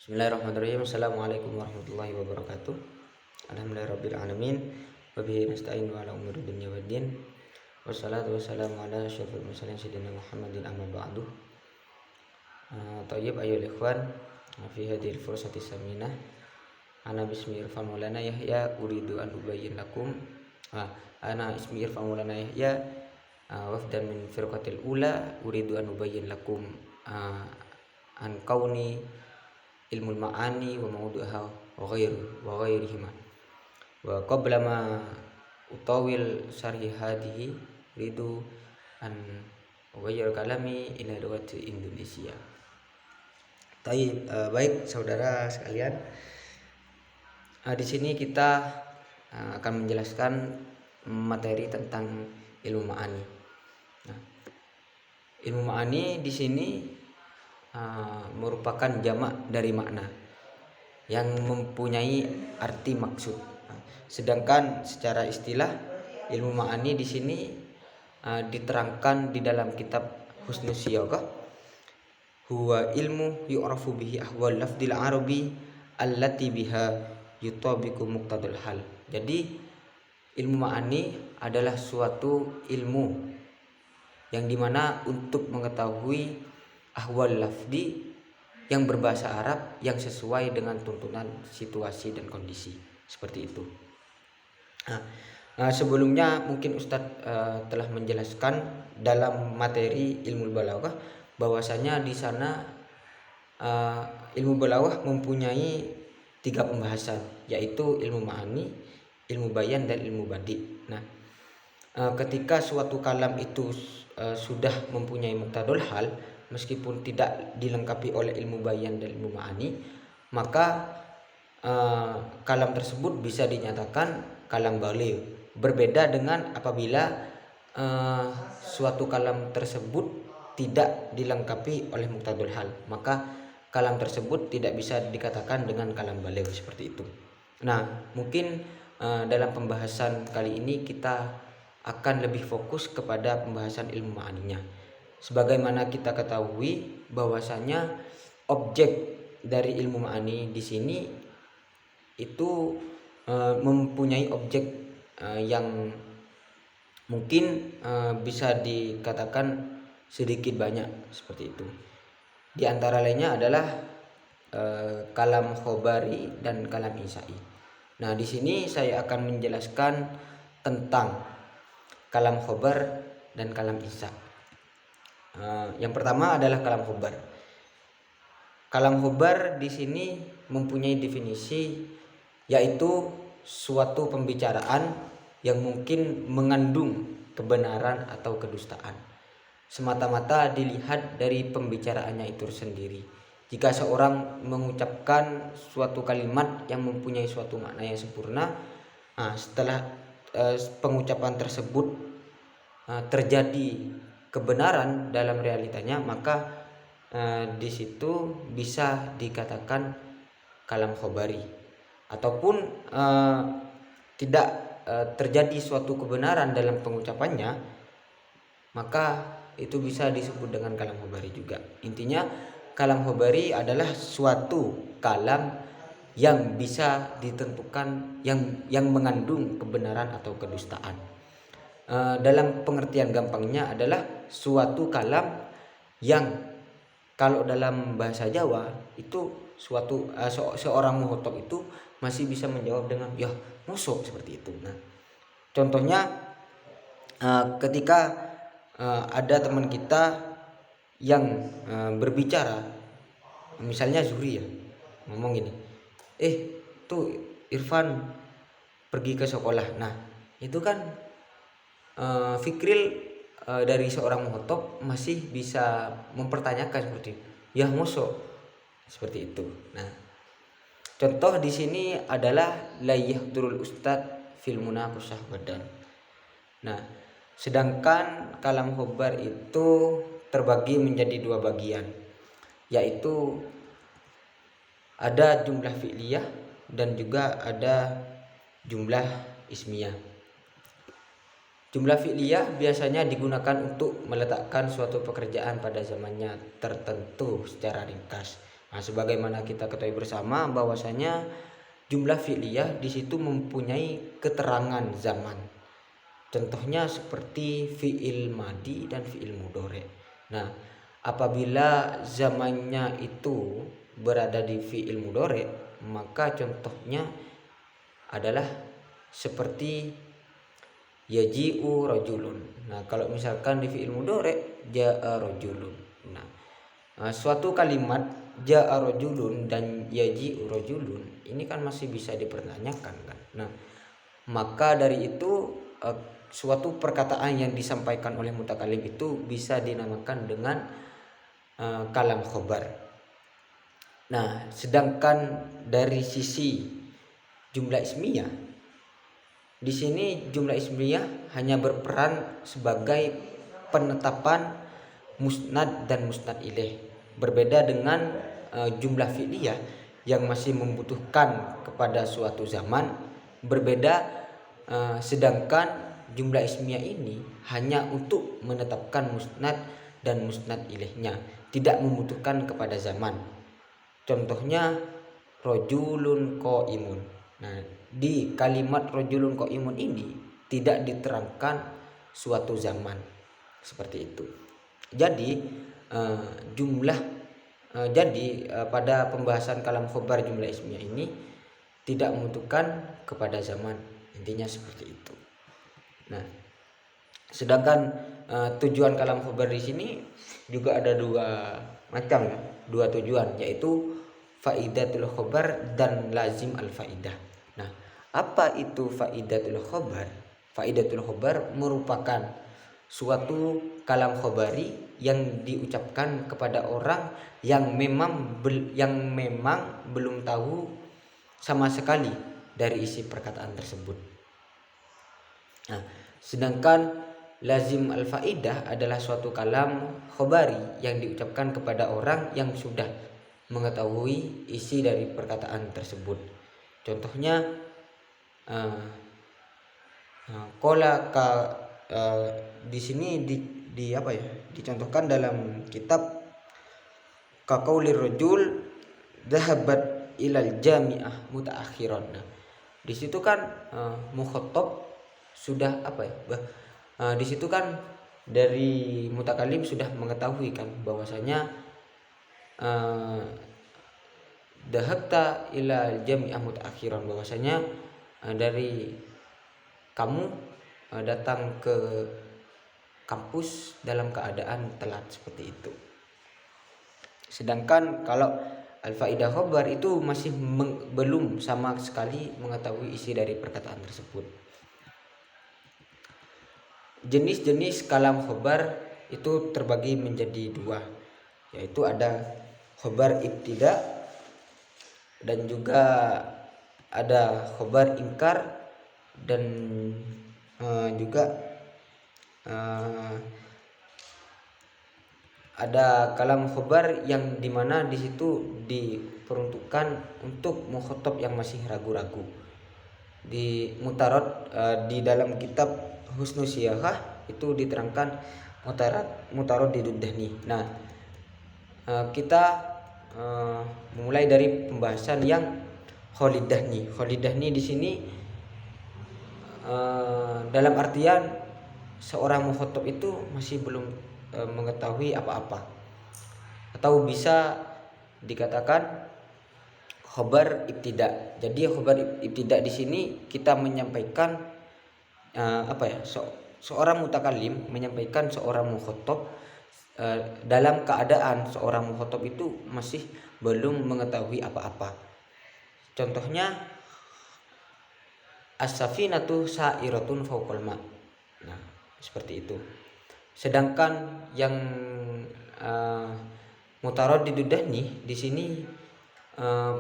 Bismillahirrahmanirrahim. Assalamualaikum warahmatullahi wabarakatuh. Alhamdulillahirabbil alamin. Wa bihi nasta'in wa ala umuri dunya waddin. Wassalatu wassalamu ala asyrofil mursalin sayyidina Muhammadin amma ba'du. Thayyib ayyuhal ikhwan, fi hadhil fursati saminah. Ana bismi irfan maulana Yahya uridu an ubayyin lakum. Ana ismi irfan maulana Yahya wafdan min firqatil ula uridu an ubayyin lakum an kauni ilmul ma'ani wa mawdu'aha wa ghairihima wa qabla ma utawil syarhi hadihi ridu an ughayir kalami ila lughati Indonesia. Baik saudara sekalian, di sini kita akan menjelaskan materi tentang ilmu ma'ani. Ilmu ma'ani di sini merupakan jamak dari makna yang mempunyai arti maksud. Sedangkan secara istilah ilmu ma'ani di sini diterangkan di dalam kitab Husnus Siyaghah, huwa ilmu yu'rafu bihi ahwal lafdil arabi allati biha yutabiqu muqtadal hal. Jadi ilmu ma'ani adalah suatu ilmu yang dimana untuk mengetahui ahwal lafdi yang berbahasa Arab yang sesuai dengan tuntunan situasi dan kondisi, seperti itu. Sebelumnya mungkin Ustadz telah menjelaskan dalam materi ilmu balaghah bahwasanya di sana ilmu balaghah mempunyai 3 pembahasan, yaitu ilmu ma'ani, ilmu bayan, dan ilmu badi. Ketika suatu kalam itu sudah mempunyai muqtadul hal, meskipun tidak dilengkapi oleh ilmu bayan dan ilmu ma'ani, maka kalam tersebut bisa dinyatakan kalam baligh. Berbeda dengan apabila suatu kalam tersebut tidak dilengkapi oleh muqtadul hal, maka kalam tersebut tidak bisa dikatakan dengan kalam baligh, seperti itu. Mungkin dalam pembahasan kali ini kita akan lebih fokus kepada pembahasan ilmu ma'aninya. Sebagaimana kita ketahui bahwasanya objek dari ilmu ma'ani di sini itu mempunyai objek yang mungkin bisa dikatakan sedikit banyak, seperti itu. Di antara lainnya adalah kalam khobari dan kalam insai. Di sini saya akan menjelaskan tentang kalam khobar dan kalam insa. Yang pertama adalah kalam khobar. Kalam khobar di sini mempunyai definisi, yaitu suatu pembicaraan yang mungkin mengandung kebenaran atau kedustaan, semata-mata dilihat dari pembicaraannya itu sendiri. Jika seorang mengucapkan suatu kalimat yang mempunyai suatu makna yang sempurna, setelah pengucapan tersebut terjadi kebenaran dalam realitanya, maka di situ bisa dikatakan kalam khobari. Ataupun tidak terjadi suatu kebenaran dalam pengucapannya, maka itu bisa disebut dengan kalam khobari juga. Intinya kalam khobari adalah suatu kalam yang bisa ditentukan yang mengandung kebenaran atau kedustaan. Dalam pengertian gampangnya adalah suatu kalam yang kalau dalam bahasa Jawa itu suatu seorang muhotob itu masih bisa menjawab dengan ya mosok, seperti itu. Contohnya ketika ada teman kita yang berbicara, misalnya Zuhri ya, ngomong gini, tuh Irfan pergi ke sekolah. Itu kan Fikril dari seorang muhotob masih bisa mempertanyakan seperti ya mosok, seperti itu. Contoh di sini adalah la yahdurul ustad fil munaqashah badan. Sedangkan kalam khobar itu terbagi menjadi 2 bagian, yaitu ada jumlah fi'liyah dan juga ada jumlah ismiyah. Jumlah fi'liyah biasanya digunakan untuk meletakkan suatu pekerjaan pada zamannya tertentu secara ringkas. Nah, sebagaimana kita ketahui bersama bahwasanya jumlah fi'liyah di situ mempunyai keterangan zaman. Contohnya seperti fi'il madi dan fi'il mudhari. Nah, apabila zamannya itu berada di fi'il mudhari, maka contohnya adalah seperti yaji'u rajulun. Nah, kalau misalkan di fi'il mudhari ja'a rajulun. Nah, suatu kalimat ja'a rajulun dan yaji'u rajulun ini kan masih bisa dipertanyakan kan. Nah, maka dari itu suatu perkataan yang disampaikan oleh mutakalim itu bisa dinamakan dengan kalam khobar. Nah, sedangkan dari sisi jumlah ismiyah, di sini jumlah ismiyah hanya berperan sebagai penetapan musnad dan musnad ilaih. Berbeda dengan jumlah fi'liyah yang masih membutuhkan kepada suatu zaman, berbeda. Sedangkan jumlah ismiyah ini hanya untuk menetapkan musnad dan musnad ilaihnya, tidak membutuhkan kepada zaman. Contohnya rojulun qaimun. Nah, di kalimat rojulun qaimun ini tidak diterangkan suatu zaman, seperti itu. Jadi pada pembahasan kalam khobar jumlah ismiyah ini tidak membutuhkan kepada zaman, intinya seperti itu. Nah, sedangkan tujuan kalam khobar di sini juga ada dua macam ya, dua tujuan, yaitu faidatul khobar dan lazim al faidah. Nah, apa itu faidatul khobar? Faidatul khobar merupakan suatu kalam khobari yang diucapkan kepada orang yang memang belum tahu sama sekali dari isi perkataan tersebut. Nah, sedangkan lazim al-faidah adalah suatu kalam khobari yang diucapkan kepada orang yang sudah mengetahui isi dari perkataan tersebut. Contohnya di sini dicontohkan dalam kitab kaqaulir rajul dhahabat ilal jami'ah mutaakhiran. Nah, di situ kan mukhatab sudah di situ kan dari mutakalim sudah mengetahui kan bahwasanya dhahabta ilal jami'ah mutaakhiran, bahwasanya dari kamu datang ke kampus dalam keadaan telat, seperti itu. Sedangkan kalau al-faidah khobar itu masih belum sama sekali mengetahui isi dari perkataan tersebut. Jenis-jenis kalam khobar itu terbagi menjadi dua, yaitu ada khobar ibtida dan juga ada khobar ingkar, dan juga ada kalam khobar yang dimana di situ diperuntukkan untuk mukhatab yang masih ragu-ragu. Di mutarad di dalam kitab Husnul Siyaghah itu diterangkan mutarad diduddahni. Nah, kita memulai dari pembahasan yang kholidahni. Kholidahni di sini dalam artian seorang mukhatab itu masih belum mengetahui apa-apa, atau bisa dikatakan khobar ibtida. Jadi khobar ibtida di sini kita menyampaikan seorang mutakalim menyampaikan seorang mukhatab dalam keadaan seorang mukhatab itu masih belum mengetahui apa-apa. Contohnya as-safinatu sa'iratun fawqal ma'. Nah, seperti itu. Sedangkan yang mutaraddidud nih di sini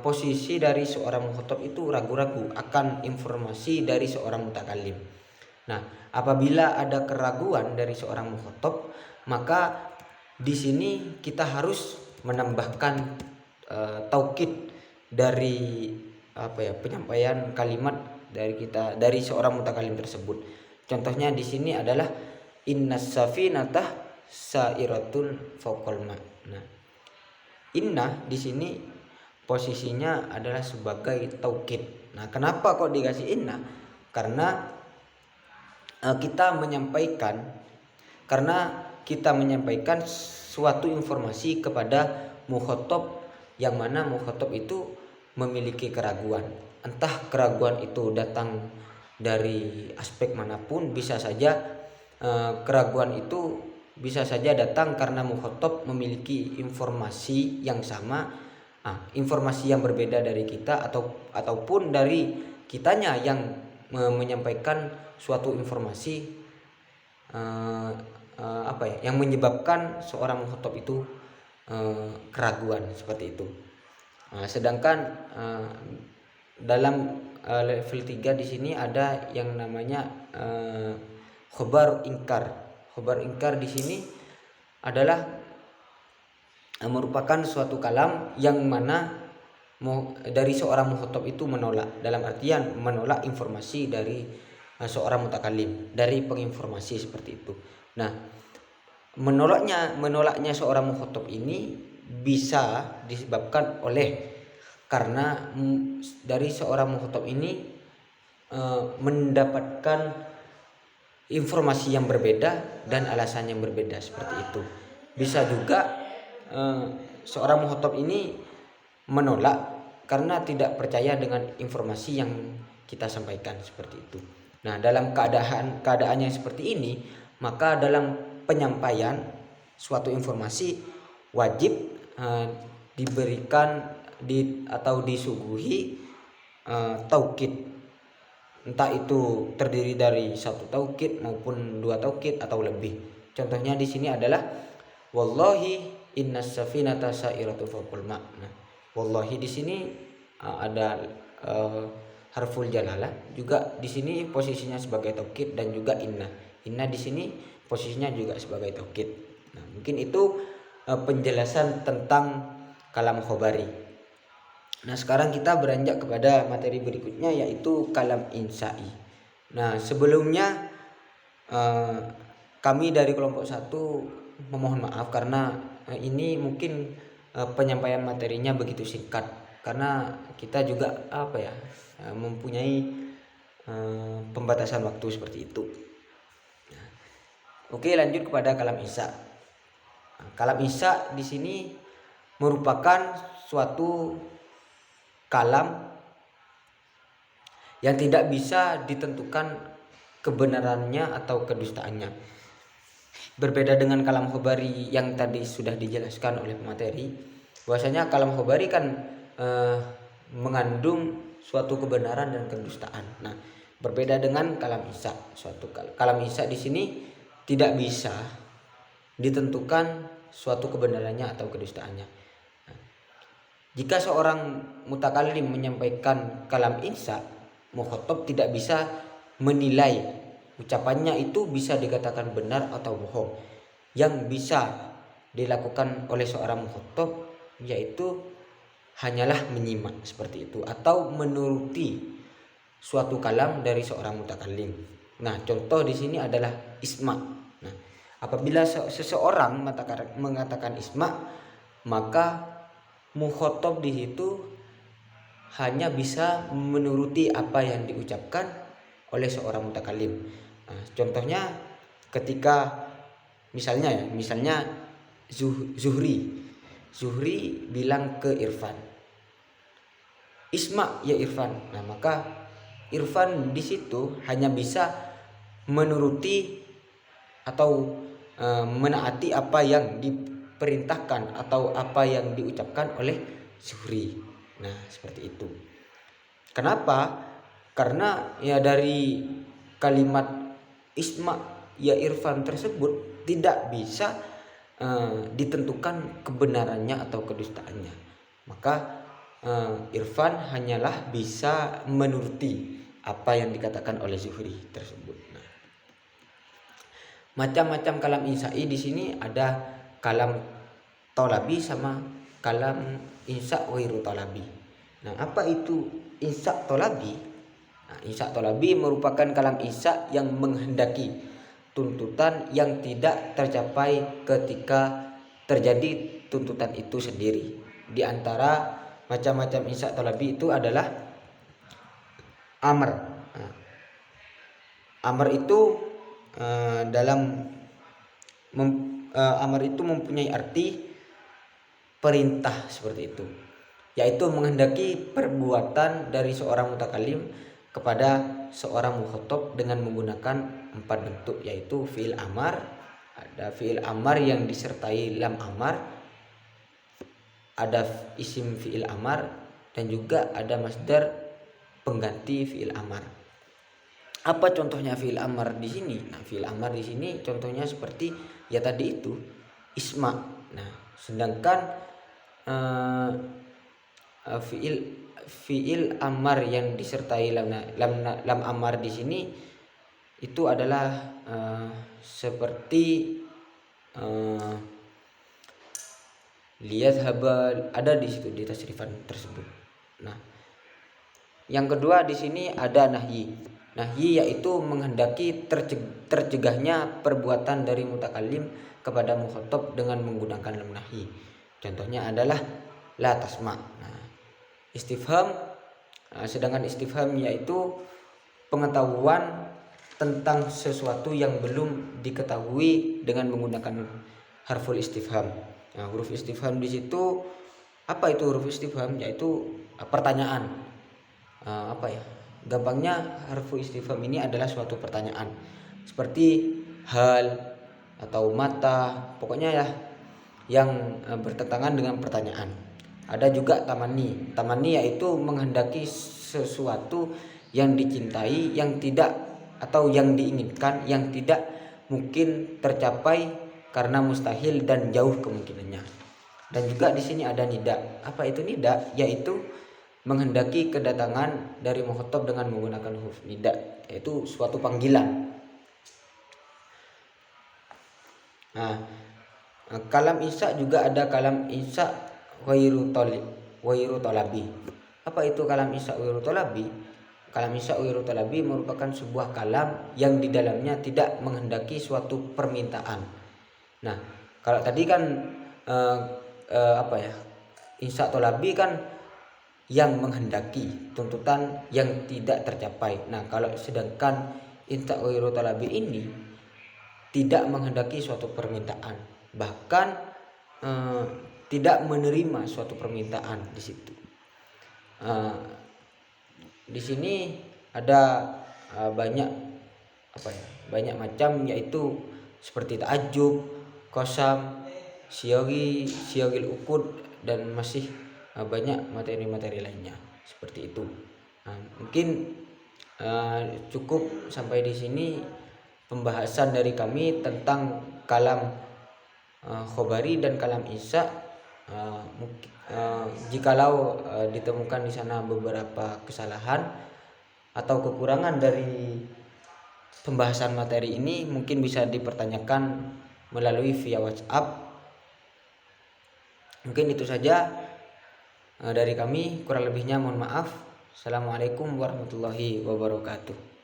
posisi dari seorang mukhatab itu ragu-ragu akan informasi dari seorang mutakalim. Nah, apabila ada keraguan dari seorang mukhatab, maka di sini kita harus menambahkan taukid dari penyampaian kalimat dari seorang mutakalim tersebut. Contohnya di sini adalah innas safinatah sa'iratun fawqal ma'. Nah, inna di sini posisinya adalah sebagai taukid. Nah, kenapa kok dikasih inna? Karena kita menyampaikan suatu informasi kepada mukhatab, yang mana mukhatab itu memiliki keraguan. Entah keraguan itu datang dari aspek manapun, bisa saja keraguan itu bisa saja datang karena mukhatab memiliki informasi yang sama, informasi yang berbeda dari kita, ataupun dari kitanya yang menyampaikan suatu informasi yang menyebabkan seorang mukhatab itu keraguan seperti itu. Sedangkan dalam level 3 di sini ada yang namanya khobar ingkar. Khobar ingkar di sini adalah merupakan suatu kalam yang mana dari seorang mukhatab itu menolak, dalam artian menolak informasi dari seorang mutakallim, dari penginformasi seperti itu. Nah, menolaknya seorang mukhatab ini bisa disebabkan oleh karena dari seorang mukhatab ini mendapatkan informasi yang berbeda dan alasan yang berbeda seperti itu. Bisa juga seorang mukhatab ini menolak karena tidak percaya dengan informasi yang kita sampaikan seperti itu. Nah, dalam keadaan yang seperti ini, maka dalam penyampaian suatu informasi wajib diberikan atau disuguhi taukid, entah itu terdiri dari satu taukid maupun dua taukid atau lebih. Contohnya di sini adalah wallahi innas safinata sa'iratu fawqal ma'. Nah, wallahi di sini ada harful jalalah, juga di sini posisinya sebagai taukid, dan juga inna. Inna di sini posisinya juga sebagai taukid. Nah, mungkin itu penjelasan tentang kalam khobari. Nah, sekarang kita beranjak kepada materi berikutnya, yaitu kalam insai. Nah, sebelumnya kami dari kelompok 1 memohon maaf karena ini mungkin penyampaian materinya begitu singkat, karena kita juga mempunyai pembatasan waktu seperti itu. Oke, lanjut kepada kalam insya. Kalam insya di sini merupakan suatu kalam yang tidak bisa ditentukan kebenarannya atau kedustaannya. Berbeda dengan kalam khobari yang tadi sudah dijelaskan oleh pemateri, bahwasanya kalam khobari kan mengandung suatu kebenaran dan kedustaan. Nah, berbeda dengan kalam insya. Suatu kalam insya di sini tidak bisa ditentukan suatu kebenarannya atau kedustaannya. Nah, jika seorang mutakallim menyampaikan kalam insya, mukhatab tidak bisa menilai ucapannya itu bisa dikatakan benar atau bohong. Yang bisa dilakukan oleh seorang mukhatab yaitu hanyalah menyimak seperti itu, atau menuruti suatu kalam dari seorang mutakallim. Nah, contoh di sini adalah isma. Nah, apabila seseorang mengatakan isma, maka mukhatab di situ hanya bisa menuruti apa yang diucapkan oleh seorang mutakallim. Nah, contohnya ketika misalnya Zuhri bilang ke Irfan, isma ya Irfan. Nah, maka Irfan di situ hanya bisa menuruti atau menaati apa yang diperintahkan atau apa yang diucapkan oleh Zuhri. Nah, seperti itu. Kenapa? Karena ya dari kalimat isma ya Irfan tersebut tidak bisa ditentukan kebenarannya atau kedustaannya. Maka Irfan hanyalah bisa menuruti apa yang dikatakan oleh Zuhri tersebut. Nah, macam-macam kalam insai di sini ada kalam talabi sama kalam insya ghairu talabi. Nah, apa itu insya talabi? Nah, insya talabi merupakan kalam insya yang menghendaki tuntutan yang tidak tercapai ketika terjadi tuntutan itu sendiri. di antara macam-macam insya thalabi itu adalah amr. Nah, amr itu amr itu mempunyai arti perintah seperti itu, yaitu menghendaki perbuatan dari seorang mutakalim kepada seorang mukhatab dengan menggunakan 4 bentuk, yaitu fi'il amar, ada fi'il amar yang disertai lam amar, ada isim fi'il amar, dan juga ada masdar pengganti fi'il amar. Apa contohnya fi'il amar di sini? Nah, fi'il amar di sini contohnya seperti ya tadi itu isma. Nah, sedangkan fi'il amar yang disertai lam amar di sini itu adalah seperti lihat haba, ada di situ di tasrifan tersebut. Nah, yang kedua di sini ada nahyi. Nahyi yaitu menghendaki tercegahnya perbuatan dari mutakalim kepada mukhatab dengan menggunakan lam nahyi. Contohnya adalah la tasma. Nah, istifham, sedangkan istifham yaitu pengetahuan tentang sesuatu yang belum diketahui dengan menggunakan harful istifham. Nah, huruf istifham di situ, apa itu huruf istifham? Yaitu pertanyaan. Apa ya? Gampangnya harfu istifham ini adalah suatu pertanyaan seperti hal atau mata, pokoknya ya yang bertentangan dengan pertanyaan. Ada juga tamani. Tamani yaitu menghendaki sesuatu yang dicintai, yang tidak atau yang diinginkan, yang tidak mungkin tercapai karena mustahil dan jauh kemungkinannya. Dan juga di sini ada nida. Apa itu nida? Yaitu menghendaki kedatangan dari mukhatab dengan menggunakan huruf nida, yaitu suatu panggilan. Nah, kalam insya juga ada kalam insya ghairu talabi. Apa itu kalam insya ghairu talabi? Kalam insya ghairu talabi merupakan sebuah kalam yang di dalamnya tidak menghendaki suatu permintaan. Nah, kalau tadi kan apa ya? Insya talabi kan yang menghendaki, tuntutan yang tidak tercapai. Nah, kalau sedangkan insya ghairu talabi ini tidak menghendaki suatu permintaan, bahkan tidak menerima suatu permintaan di situ. Di sini ada banyak banyak macam, yaitu seperti ta'ajjub, qasam, siyagil uqud, dan masih banyak materi-materi lainnya seperti itu. Nah, mungkin cukup sampai di sini pembahasan dari kami tentang kalam khobari dan kalam insya. Jikalau ditemukan di sana beberapa kesalahan atau kekurangan dari pembahasan materi ini, mungkin bisa dipertanyakan melalui via WhatsApp. Mungkin itu saja dari kami, kurang lebihnya mohon maaf. Assalamualaikum warahmatullahi wabarakatuh.